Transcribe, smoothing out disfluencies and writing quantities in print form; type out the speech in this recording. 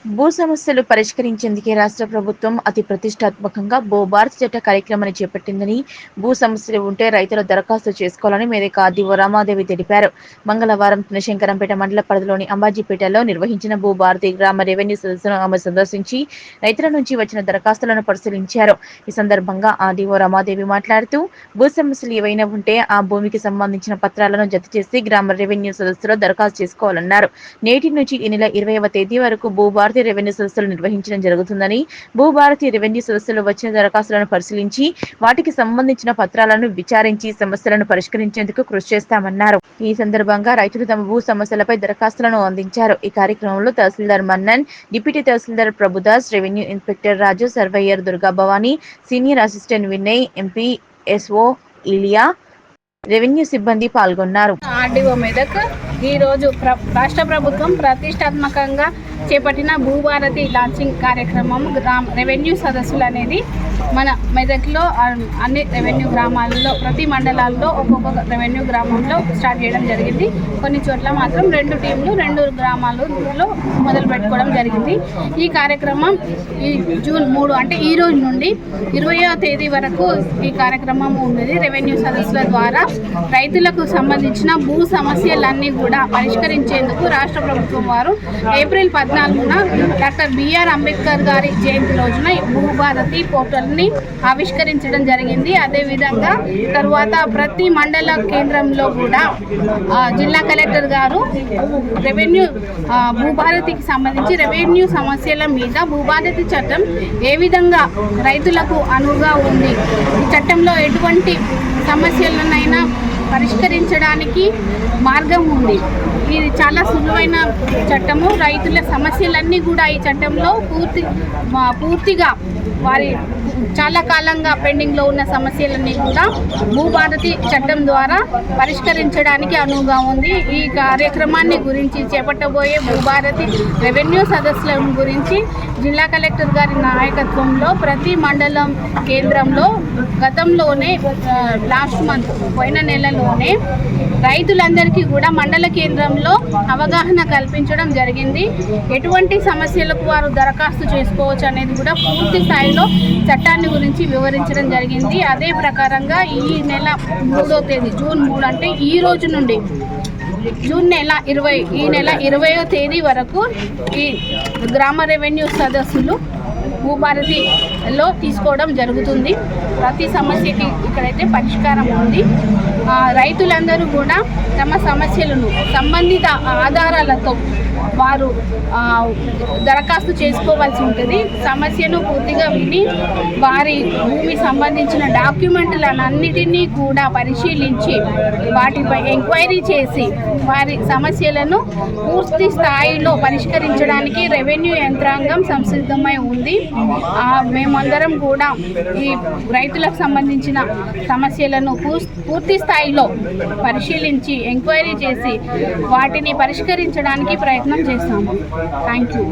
భూ సమస్యలు పరిష్కరించేందుకే రాష్ట్ర ప్రభుత్వం అతి ప్రతిష్టాత్మకంగా భారత్ చట్ట కార్యక్రమాన్ని చేపట్టిందని, భూ సమస్యలు ఉంటే రైతులు దరఖాస్తు చేసుకోవాలని మేదక ఆర్డీఓ రమాదేవి తెలిపారు. మంగళవారం శంకరంపేట మండల పరిధిలోని అంబాజీపేటలో నిర్వహించిన భారతి గ్రామ రెవెన్యూ సదస్సును ఆమె సందర్శించి రైతుల నుంచి వచ్చిన దరఖాస్తులను పరిశీలించారు. ఈ సందర్భంగా ఆర్డీఓ రమాదేవి మాట్లాడుతూ, భూ సమస్యలు ఏవైనా ఉంటే ఆ భూమికి సంబంధించిన పత్రాలను జత చేసి గ్రామ రెవెన్యూ సదస్సులో దరఖాస్తు చేసుకోవాలన్నారు. నేటి నుంచి ఈ నెల 20వ తేదీ వరకు భారతి రెవెన్యూ సదస్సులు నిర్వహించడం జరుగుతుందని, భారతి రెవెన్యూ సదస్సులో వచ్చిన దరఖాస్తులను పరిశీలించి వాటికి సంబంధించిన పత్రాలను విచారించి సమస్యలను పరిష్కరించేందుకు కృషి చేస్తామన్నారు. ఈ సందర్భంగా రైతులు తమ భూ సమస్యలపై దరఖాస్తులను అందించారు. ఈ కార్యక్రమంలో tahsildar Mannan, deputy tahsildar Prabhudas, revenue inspector Raju, surveyor Durga Bhavani, senior assistant Vinay, MP SO Ilia, revenue సిబ్బంది పాల్గొన్నారు. ఆర్డీఓ మెదక్ ఈరోజు రాష్ట్ర ప్రభుత్వం ప్రతిష్టాత్మకంగా చేపట్టిన భూభారతి లాంచింగ్ కార్యక్రమం రెవెన్యూ సదస్సులు అనేది మన మెదక్లో అన్ని రెవెన్యూ గ్రామాలలో ప్రతి మండలాల్లో ఒక్కొక్క రెవెన్యూ గ్రామంలో స్టార్ట్ చేయడం జరిగింది. కొన్ని చోట్ల మాత్రం 2 టీంలు 2 గ్రామాలలో మొదలు పెట్టుకోవడం జరిగింది. ఈ కార్యక్రమం ఈ జూన్ 3 అంటే ఈ రోజు నుండి 20వ తేదీ వరకు ఈ కార్యక్రమం ఉన్నది. రెవెన్యూ సదస్సుల ద్వారా రైతులకు సంబంధించిన భూ సమస్యలన్నీ కూడా పరిష్కరించేందుకు రాష్ట్ర ప్రభుత్వం వారు ఏప్రిల్ 14న డాక్టర్ బిఆర్ అంబేద్కర్ గారి జయంతి రోజున భూభారతి పోర్టల్ని ఆవిష్కరించడం జరిగింది. అదేవిధంగా తర్వాత ప్రతి మండల కేంద్రంలో కూడా జిల్లా కలెక్టర్ గారు రెవెన్యూ భూభారతికి సంబంధించి రెవెన్యూ సమస్యల మీద భూభారతి చట్టం ఏ విధంగా రైతులకు అనువుగా ఉంది, ఈ చట్టంలో ఎటువంటి సమస్యలనైనా పరిష్కరించడానికి మార్గం ఉంది. ఇది చాలా సులువైన చట్టము. రైతుల సమస్యలన్నీ కూడా ఈ చట్టంలో పూర్తిగా వారి చాలా కాలంగా పెండింగ్లో ఉన్న సమస్యలన్నీ కూడా భూభారతి చట్టం ద్వారా పరిష్కరించడానికి అనువుగా ఉంది. ఈ కార్యక్రమాన్ని గురించి చేపట్టబోయే భూభారతి రెవెన్యూ సదస్సుల గురించి జిల్లా కలెక్టర్ గారి నాయకత్వంలో ప్రతి మండలం కేంద్రంలో గతంలోనే లాస్ట్ మంత్ పోయిన నెలలోనే రైతులందరికీ కూడా మండల కేంద్రంలో అవగాహన కల్పించడం జరిగింది. ఎటువంటి సమస్యలకు వారు దరఖాస్తు చేసుకోవచ్చు అనేది కూడా పూర్తి స్థాయిలో చట్టాన్ని గురించి వివరించడం జరిగింది. అదే ప్రకారంగా ఈ నెల 3వ తేదీ జూన్ 3 అంటే ఈ రోజు నుండి జూన్ నెల 20 ఈ నెల 20వ తేదీ వరకు ఈ గ్రామ రెవెన్యూ సదస్సులు భూభారతిలో తీసుకోవడం జరుగుతుంది. ప్రతి సమస్యకి ఇక్కడైతే పరిష్కారం ఉంది. రైతులందరూ కూడా తమ సమస్యలను సంబంధిత ఆధారాలతో వారు దరఖాస్తు చేసుకోవాల్సి ఉంటుంది. సమస్యను పూర్తిగా విని వారి భూమి సంబంధించిన డాక్యుమెంట్లన్నిటినీ కూడా పరిశీలించి వాటిపై ఎంక్వైరీ చేసి వారి సమస్యలను పూర్తి స్థాయిలో పరిష్కరించడానికి రెవెన్యూ యంత్రాంగం సంసిద్ధమై ఉంది. మేమందరం కూడా ఈ రైతులకు సంబంధించిన సమస్యలను పూర్తి స్థాయిలో పరిశీలించి ఎంక్వైరీ చేసి వాటిని పరిష్కరించడానికి ప్రయత్నం చేస్తాము. Thank you.